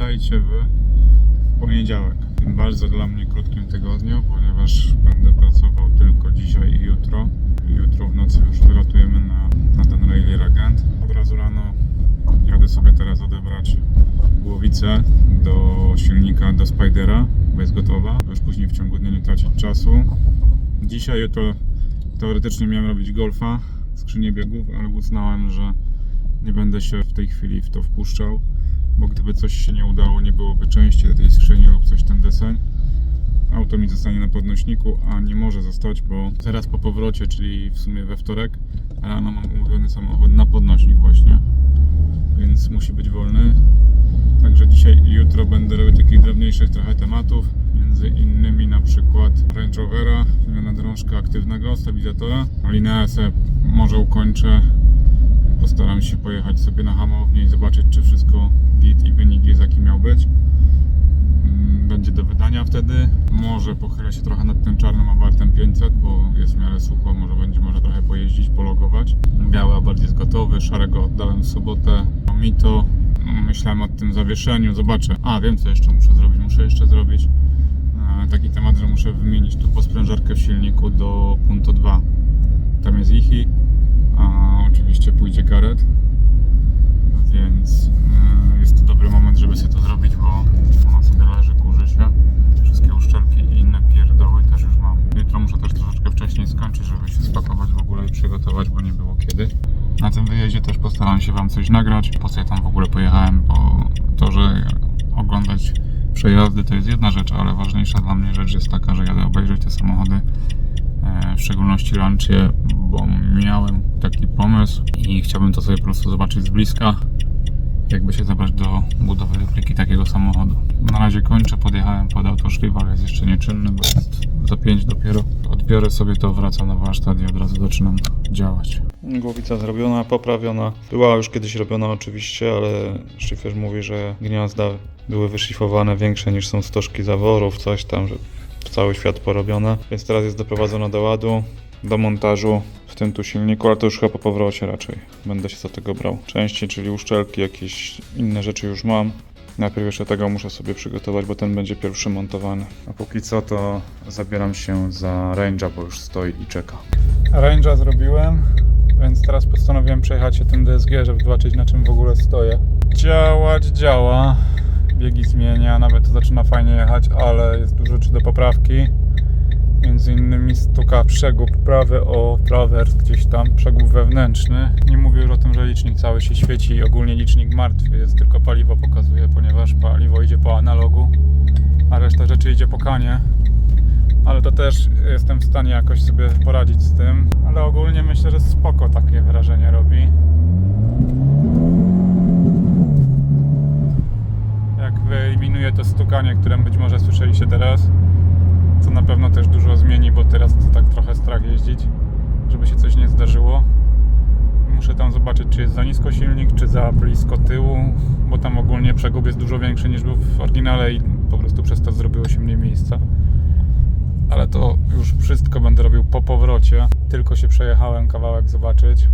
Witajcie w poniedziałek, w tym bardzo dla mnie krótkim tygodniu, ponieważ będę pracował tylko dzisiaj i jutro. Jutro w nocy już wylatujemy na ten Rally Regent. Od razu rano jadę sobie teraz odebrać głowicę do silnika, do Spidera, bo jest gotowa. Już później w ciągu dnia nie tracić czasu. Dzisiaj, jutro teoretycznie miałem robić Golfa, skrzynię biegów, ale uznałem, że nie będę się w tej chwili w to wpuszczał, bo gdyby coś się nie udało, nie byłoby części do tej skrzyni lub coś ten deseń, auto mi zostanie na podnośniku, a nie może zostać, bo zaraz po powrocie, czyli w sumie we wtorek rano mam umówiony samochód na podnośnik właśnie, więc musi być wolny. Także dzisiaj i jutro będę robił takich drobniejszych trochę tematów, między innymi na przykład Range Rovera, wymiana drążka aktywnego, stabilizatora. Lineę sobie może ukończę. Postaram się pojechać sobie na hamownię i zobaczyć, czy wszystko git i wynik jest jaki miał być. Będzie do wydania wtedy. Może pochylę się trochę nad tym czarnym Abarthem 500, bo jest w miarę sucho, może trochę pojeździć, pologować. Biały bardziej jest gotowy, szarego oddałem w sobotę. Mito, myślałem o tym zawieszeniu, zobaczę. Wiem co jeszcze muszę zrobić. Muszę jeszcze zrobić taki temat, że muszę wymienić tu posprężarkę w silniku do Punto 2. Tam jest IHI, a oczywiście pójdzie karet, więc jest to dobry moment, żeby sobie to zrobić, bo ona sobie leży, kurzy się. Wszystkie uszczelki i inne pierdoły też już mam. Jutro muszę też troszeczkę wcześniej skończyć, żeby się spakować w ogóle i przygotować, bo nie było kiedy. Na tym wyjeździe też postaram się Wam coś nagrać, po co ja tam w ogóle pojechałem, bo to, że oglądać przejazdy to jest jedna rzecz, ale ważniejsza dla mnie rzecz jest taka, że jadę obejrzeć te samochody, w szczególności Lancia, bo miałem taki pomysł i chciałbym to sobie po prostu zobaczyć z bliska, jakby się zabrać do budowy repliki takiego samochodu. Na razie kończę, podjechałem pod autoszliw, ale jest jeszcze nieczynny, bo jest za 5 dopiero. Odbiorę sobie to, wracam na warsztat i od razu zaczynam działać. Głowica zrobiona, poprawiona. Była już kiedyś robiona oczywiście, ale szlifierz mówi, że gniazda były wyszlifowane większe niż są stożki zaworów, coś tam, że cały świat porobione. Więc teraz jest doprowadzona do ładu, do montażu w tym tu silniku, ale to już chyba po powrocie raczej będę się za tego brał. Części, czyli uszczelki, jakieś inne rzeczy już mam. Najpierw jeszcze tego muszę sobie przygotować, bo ten będzie pierwszy montowany. A póki co to zabieram się za Range'a, bo już stoi i czeka. Range'a zrobiłem, więc teraz postanowiłem przejechać się tym DSG, żeby zobaczyć, na czym w ogóle stoję. Działa. Biegi zmienia, nawet to zaczyna fajnie jechać, ale jest dużo rzeczy do poprawki. Między innymi stuka przegub prawy o trawers gdzieś tam, przegub wewnętrzny. Nie mówię już o tym, że licznik cały się świeci i ogólnie licznik martwy jest, tylko paliwo pokazuje, ponieważ paliwo idzie po analogu, a reszta rzeczy idzie po kanie. Ale to też jestem w stanie jakoś sobie poradzić z tym. Ale ogólnie myślę, że spoko takie wrażenie robi. Jak wyeliminuję to stukanie, które być może słyszeliście teraz, co na pewno też dużo zmieni, bo teraz to tak trochę strach jeździć, żeby się coś nie zdarzyło. Muszę tam zobaczyć, czy jest za nisko silnik, czy za blisko tyłu, bo tam ogólnie przegub jest dużo większy niż był w oryginale i po prostu przez to zrobiło się mniej miejsca. Ale to już wszystko będę robił po powrocie. Tylko się przejechałem kawałek zobaczyć.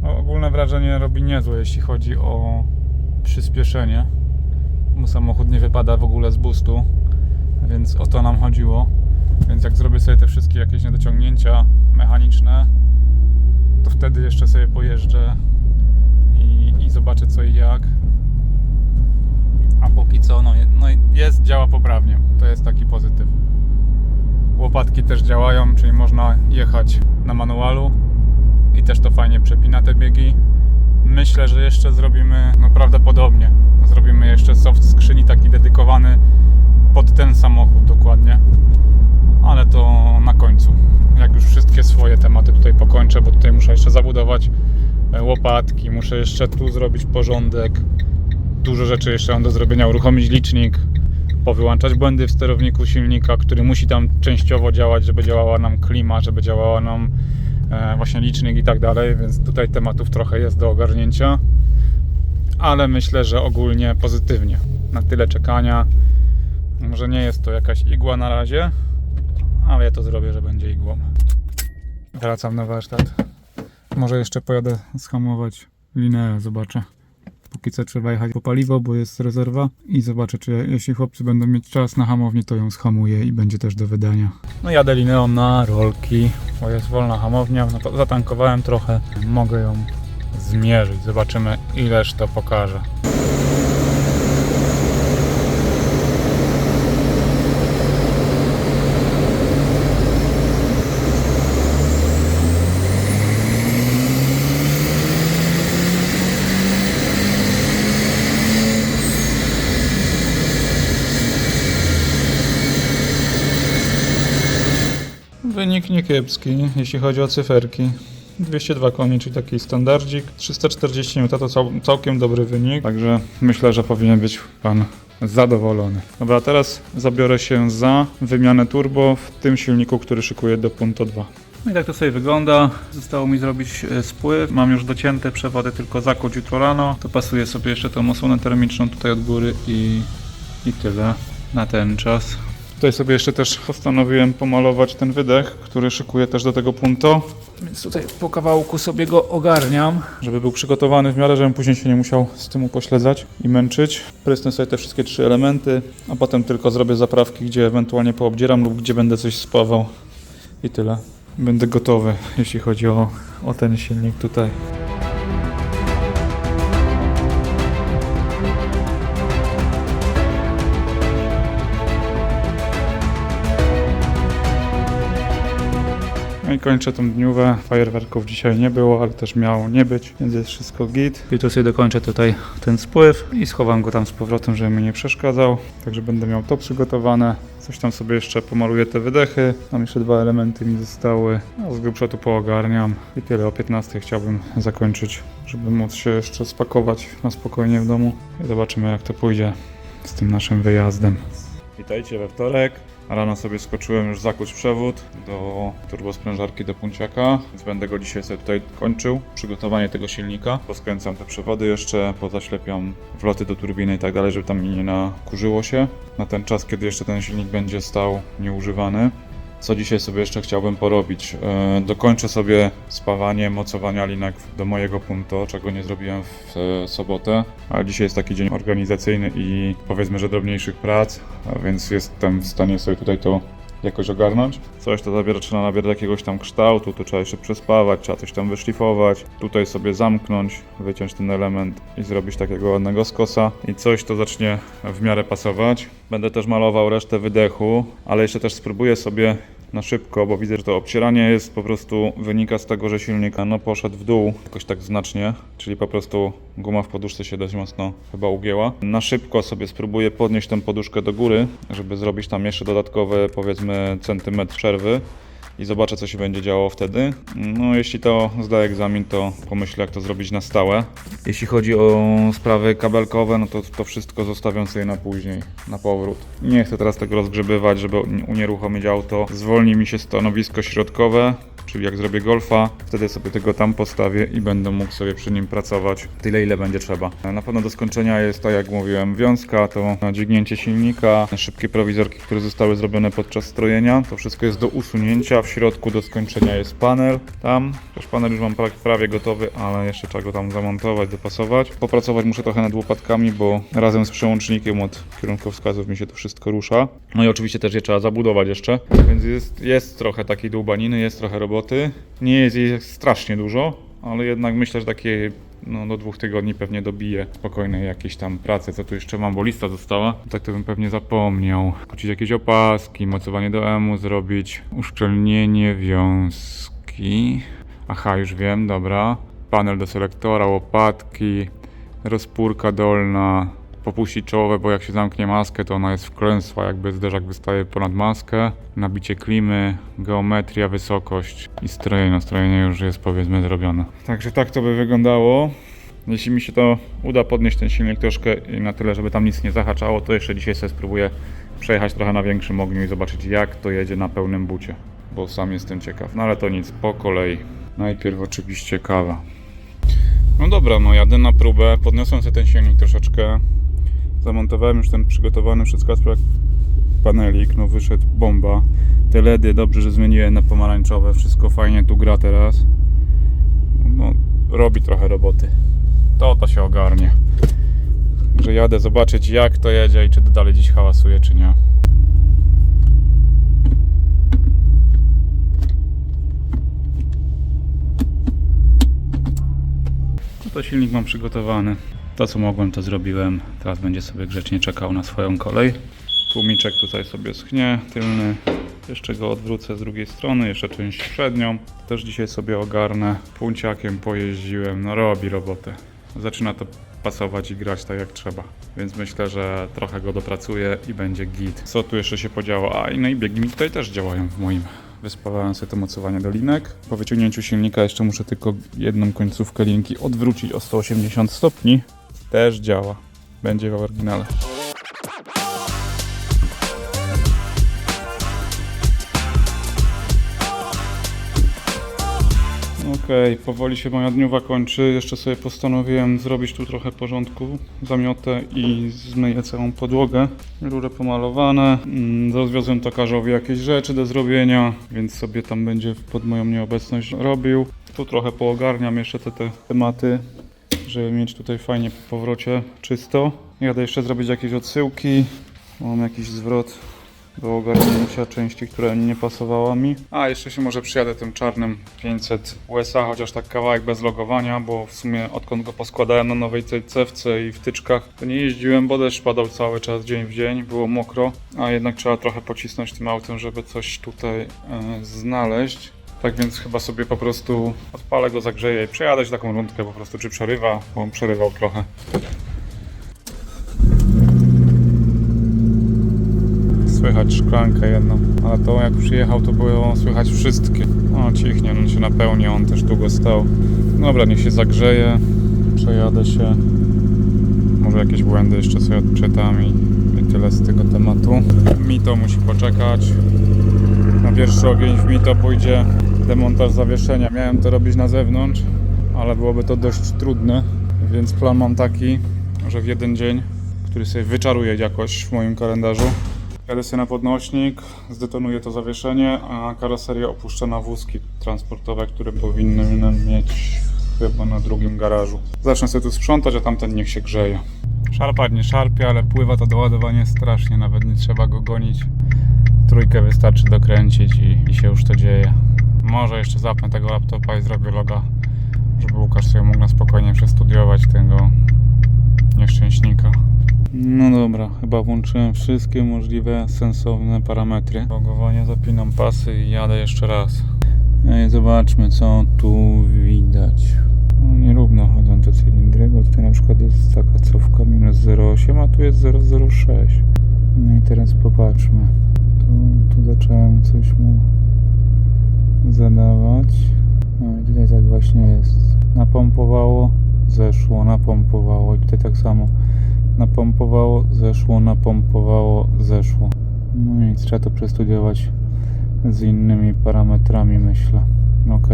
Ogólne wrażenie robi niezłe, jeśli chodzi o przyspieszenie, bo samochód nie wypada w ogóle z boostu, więc o to nam chodziło. Więc jak zrobię sobie te wszystkie jakieś niedociągnięcia mechaniczne, to wtedy jeszcze sobie pojeżdżę i zobaczę co i jak. A póki co, działa poprawnie. To jest taki pozytyw. Łopatki też działają, czyli można jechać na manualu i też to fajnie przepina te biegi. Myślę, że jeszcze zrobimy, prawdopodobnie zrobimy jeszcze soft skrzyni taki dedykowany pod ten samochód dokładnie, ale to na końcu, jak już wszystkie swoje tematy tutaj pokończę, bo tutaj muszę jeszcze zabudować łopatki, muszę jeszcze tu zrobić porządek, dużo rzeczy jeszcze mam do zrobienia, uruchomić licznik, powyłączać błędy w sterowniku silnika, który musi tam częściowo działać, żeby działała nam klima, żeby działała nam właśnie licznik i tak dalej, więc tutaj tematów trochę jest do ogarnięcia, ale myślę, że ogólnie pozytywnie. Na tyle czekania, może nie jest to jakaś igła na razie, ale ja to zrobię, że będzie igłą. Wracam na warsztat. Może jeszcze pojadę schamować lineę, zobaczę. póki co trzeba jechać po paliwo, bo jest rezerwa i zobaczę, czy jeśli chłopcy będą mieć czas na hamownię, to ją schamuję i będzie też do wydania. No jadę lineą na rolki, bo jest wolna hamownia, no to zatankowałem trochę, mogę ją zmierzyć, zobaczymy ileż to pokaże. Wynik niekiepski, jeśli chodzi o cyferki. 202 koni, czyli taki standardzik. 340 N to całkiem dobry wynik, także myślę, że powinien być pan zadowolony. Dobra, teraz zabiorę się za wymianę turbo w tym silniku, który szykuję do Punto 2. No i tak to sobie wygląda. Zostało mi zrobić spływ. Mam już docięte przewody, tylko zakuć jutro rano. To pasuje sobie jeszcze tą osłonę termiczną tutaj od góry i tyle na ten czas. Tutaj sobie jeszcze też postanowiłem pomalować ten wydech, który szykuję też do tego Punto. Więc tutaj po kawałku sobie go ogarniam, żeby był przygotowany w miarę, żebym później się nie musiał z tym upośledzać i męczyć. Prysnę sobie te wszystkie 3 elementy, a potem tylko zrobię zaprawki, gdzie ewentualnie poobdzieram lub gdzie będę coś spawał i tyle. Będę gotowy, jeśli chodzi o ten silnik tutaj. No i kończę tą dniówę. Fajerwerków dzisiaj nie było, ale też miało nie być, więc jest wszystko git. I tu sobie dokończę tutaj ten spływ i schowam go tam z powrotem, żeby mi nie przeszkadzał. Także będę miał to przygotowane. Coś tam sobie jeszcze pomaluję te wydechy. Tam jeszcze 2 elementy mi zostały. No, z grubsza tu poogarniam. I tyle, o 15 chciałbym zakończyć, żeby móc się jeszcze spakować na spokojnie w domu. I zobaczymy, jak to pójdzie z tym naszym wyjazdem. Witajcie we wtorek. Rano sobie skoczyłem już zakuć przewód do turbosprężarki do Punciaka, więc będę go dzisiaj sobie tutaj kończył. Przygotowanie tego silnika. Poskręcam te przewody jeszcze, pozaślepiam wloty do turbiny i tak dalej, żeby tam mi nie nakurzyło się. Na ten czas, kiedy jeszcze ten silnik będzie stał nieużywany. Co dzisiaj sobie jeszcze chciałbym porobić? Dokończę sobie spawanie, mocowania linek do mojego Punto, czego nie zrobiłem w sobotę. Ale dzisiaj jest taki dzień organizacyjny i powiedzmy, że drobniejszych prac, a więc jestem w stanie sobie tutaj to jakoś ogarnąć. Coś to trzeba nabierać jakiegoś tam kształtu, to trzeba jeszcze przespawać, trzeba coś tam wyszlifować. Tutaj sobie zamknąć, wyciąć ten element i zrobić takiego ładnego skosa. I coś to zacznie w miarę pasować. Będę też malował resztę wydechu, ale jeszcze też spróbuję sobie na szybko, bo widzę, że to obcieranie jest po prostu, wynika z tego, że silnik poszedł w dół jakoś tak znacznie, czyli po prostu guma w poduszce się dość mocno chyba ugięła. Na szybko sobie spróbuję podnieść tę poduszkę do góry, żeby zrobić tam jeszcze dodatkowe, powiedzmy, centymetr przerwy i zobaczę, co się będzie działo wtedy. No, jeśli to zda egzamin, to pomyślę, jak to zrobić na stałe. Jeśli chodzi o sprawy kabelkowe, no to wszystko zostawiam sobie na później, na powrót. Nie chcę teraz tego rozgrzebywać, żeby unieruchomić auto. Zwolni mi się stanowisko środkowe, czyli jak zrobię Golfa, wtedy sobie tego tam postawię i będę mógł sobie przy nim pracować tyle, ile będzie trzeba. Na pewno do skończenia jest, tak jak mówiłem, wiązka, to dźwignięcie silnika, szybkie prowizorki, które zostały zrobione podczas strojenia. To wszystko jest do usunięcia. W środku do skończenia jest panel. Tam też panel już mam prawie gotowy, ale jeszcze trzeba go tam zamontować, dopasować. Popracować muszę trochę nad łopatkami, bo razem z przełącznikiem od kierunkowskazów mi się to wszystko rusza. No i oczywiście też je trzeba zabudować jeszcze, więc jest trochę takiej dłubaniny, jest trochę roboty. Nie jest jej strasznie dużo, ale jednak myślę, że takie do 2 tygodni pewnie dobiję spokojnej jakiejś tam pracy. Co tu jeszcze mam, bo lista została. Tak to bym pewnie zapomniał. Kupić jakieś opaski, mocowanie do EMU zrobić, uszczelnienie wiązki. Aha, już wiem, dobra. Panel do selektora, łopatki, rozpórka dolna, popuścić czołowe, bo jak się zamknie maskę, to ona jest wklęsła, jakby zderzak wystaje ponad maskę. Nabicie klimy, geometria, wysokość i strojenie. Strojenie już jest, powiedzmy, zrobione. Także tak to by wyglądało. Jeśli mi się to uda podnieść ten silnik troszkę i na tyle, żeby tam nic nie zahaczało, to jeszcze dzisiaj sobie spróbuję przejechać trochę na większym ogniu i zobaczyć, jak to jedzie na pełnym bucie, bo sam jestem ciekaw. No ale to nic, po kolei. Najpierw oczywiście kawa. No dobra, no jadę na próbę. Podniosłem sobie ten silnik troszeczkę. Zamontowałem już ten przygotowany przez Kacpra panelik, no wyszedł bomba. Te LEDy dobrze, że zmieniłem na pomarańczowe, wszystko fajnie tu gra teraz. No, robi trochę roboty. To się ogarnie. Także jadę zobaczyć, jak to jedzie i czy to dalej dziś hałasuje, czy nie. To silnik mam przygotowany. To co mogłem, to zrobiłem. Teraz będzie sobie grzecznie czekał na swoją kolej. Tłumiczek tutaj sobie schnie, tylny. Jeszcze go odwrócę z drugiej strony, jeszcze część przednią. Też dzisiaj sobie ogarnę. Punciakiem pojeździłem, no robi robotę. Zaczyna to pasować i grać tak jak trzeba. Więc myślę, że trochę go dopracuję i będzie git. Co tu jeszcze się podziało? No i biegi mi tutaj też działają w moim. Wyspawałem sobie to mocowanie do linek. Po wyciągnięciu silnika jeszcze muszę tylko jedną końcówkę linki odwrócić o 180 stopni. Też działa. Będzie w oryginale. Okej, powoli się moja dniówka kończy. Jeszcze sobie postanowiłem zrobić tu trochę porządku, zamiotę i zmyję całą podłogę. Rury pomalowane. Rozwiozłem tokarzowi jakieś rzeczy do zrobienia, więc sobie tam będzie pod moją nieobecność robił. Tu trochę poogarniam jeszcze te tematy, żeby mieć tutaj fajnie po powrocie czysto. Jadę jeszcze zrobić jakieś odsyłki. Mam jakiś zwrot do ogarnięcia części, która nie pasowała mi. A jeszcze się może przyjadę tym czarnym 500 USA, chociaż tak kawałek bez logowania, bo w sumie odkąd go poskładałem na nowej cewce i wtyczkach, to nie jeździłem, bo deszcz padał cały czas, dzień w dzień, było mokro, a jednak trzeba trochę pocisnąć tym autem, żeby coś tutaj znaleźć. Tak więc chyba sobie po prostu odpalę go, zagrzeję i przejadę taką rundkę po prostu, czy przerywa, bo on przerywał trochę. Słychać szklankę jedną, ale to jak przyjechał, to było słychać wszystkie. O, cichnie, on się napełni, on też długo stał. Dobra, niech się zagrzeje, przejadę się. Może jakieś błędy jeszcze sobie odczytam i tyle z tego tematu. Mito musi poczekać. Na pierwszy ogień w Mito pójdzie demontaż zawieszenia. Miałem to robić na zewnątrz, ale byłoby to dość trudne, więc plan mam taki, że w jeden dzień, który sobie wyczaruję jakoś w moim kalendarzu, jadę sobie na podnośnik, zdetonuję to zawieszenie, a karoserię opuszczę na wózki transportowe, które powinny mieć chyba na drugim garażu. Zacznę sobie tu sprzątać, a tamten niech się grzeje. Szarpać nie szarpie, ale pływa to doładowanie strasznie, nawet nie trzeba go gonić. Trójkę wystarczy dokręcić i się już to dzieje. Może jeszcze zapnę tego laptopa i zrobię loga, żeby Łukasz sobie mógł na spokojnie przestudiować tego nieszczęśnika. No dobra, chyba włączyłem wszystkie możliwe sensowne parametry logowania, zapinam pasy i jadę jeszcze raz. No i zobaczmy, co tu widać. No, nierówno chodzą te cylindry, bo tutaj na przykład jest taka cofka minus 0,8, a tu jest 0,06. No i teraz popatrzmy. Tu zacząłem coś mu zadawać. No i tutaj tak właśnie jest. Napompowało, zeszło, napompowało i tutaj tak samo. Napompowało, zeszło, napompowało, zeszło. No i trzeba to przestudiować z innymi parametrami, myślę. Ok.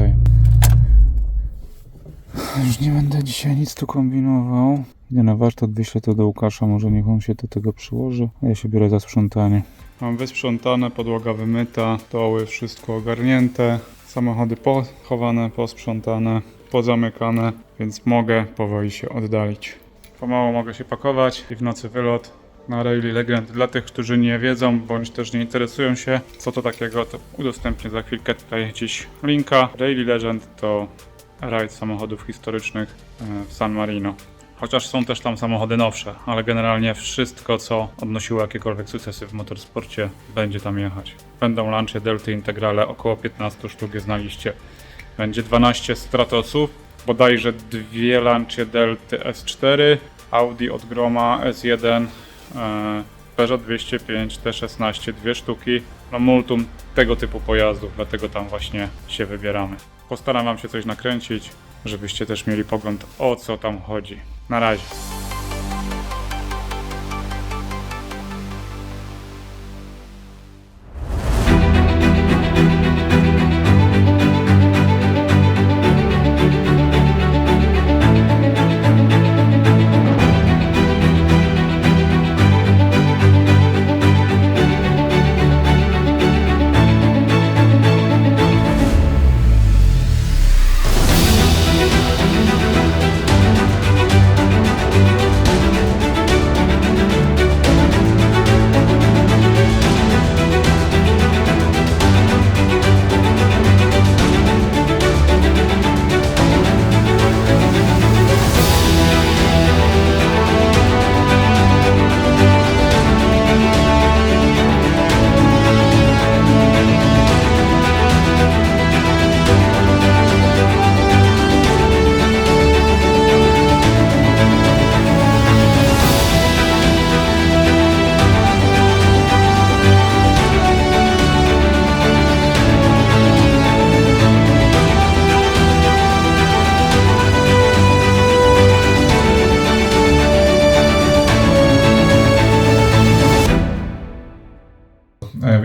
Już nie będę dzisiaj nic tu kombinował. Idę na warsztat, wyślę to do Łukasza, może niech on się do tego przyłoży, a ja się biorę za sprzątanie. Mam wysprzątane, podłoga wymyta, doły wszystko ogarnięte, samochody pochowane, posprzątane, pozamykane, więc mogę powoli się oddalić. Pomału mogę się pakować i w nocy wylot na Rally Legend. Dla tych, którzy nie wiedzą, bądź też nie interesują się, co to takiego, to udostępnię za chwilkę tutaj gdzieś linka. Rally Legend to rajd samochodów historycznych w San Marino. Chociaż są też tam samochody nowsze, ale generalnie wszystko, co odnosiło jakiekolwiek sukcesy w motorsporcie, będzie tam jechać. Będą Lancia Delty Integrale, około 15 sztuk jest na liście. Będzie 12 Stratosów, bodajże 2 Lancia Delty S4, Audi od groma S1, Peugeot 205, T16, 2 sztuki. No multum tego typu pojazdów, dlatego tam właśnie się wybieramy. Postaram wam się coś nakręcić, żebyście też mieli pogląd, o co tam chodzi. Na razie.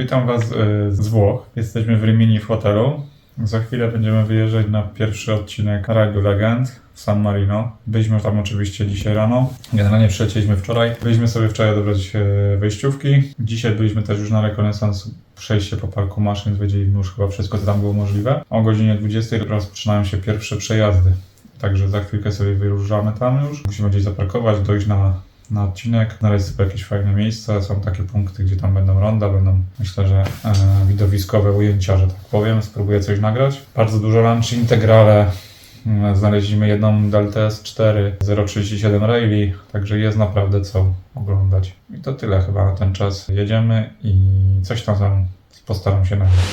Witam Was z Włoch. Jesteśmy w Rimini w hotelu. Za chwilę będziemy wyjeżdżać na pierwszy odcinek Rajdu Legend w San Marino. Byliśmy tam oczywiście dzisiaj rano. Generalnie przylecieliśmy wczoraj. Byliśmy sobie wczoraj odebrać wejściówki. Dzisiaj byliśmy też już na rekonesans, przejście po parku maszyn, więc wiedzieliśmy już chyba wszystko, co tam było możliwe. O godzinie 20 rozpoczynają się pierwsze przejazdy. Także za chwilkę sobie wyruszamy tam już. Musimy gdzieś zaparkować, dojść na odcinek, znaleźć sobie jakieś fajne miejsca. Są takie punkty, gdzie tam będą ronda, będą, myślę, że widowiskowe ujęcia, że tak powiem. Spróbuję coś nagrać. Bardzo dużo lunch integrale. Znaleźliśmy jedną Delta S4 037 Rally, także jest naprawdę co oglądać. I to tyle chyba na ten czas. Jedziemy i coś tam postaram się nagrać.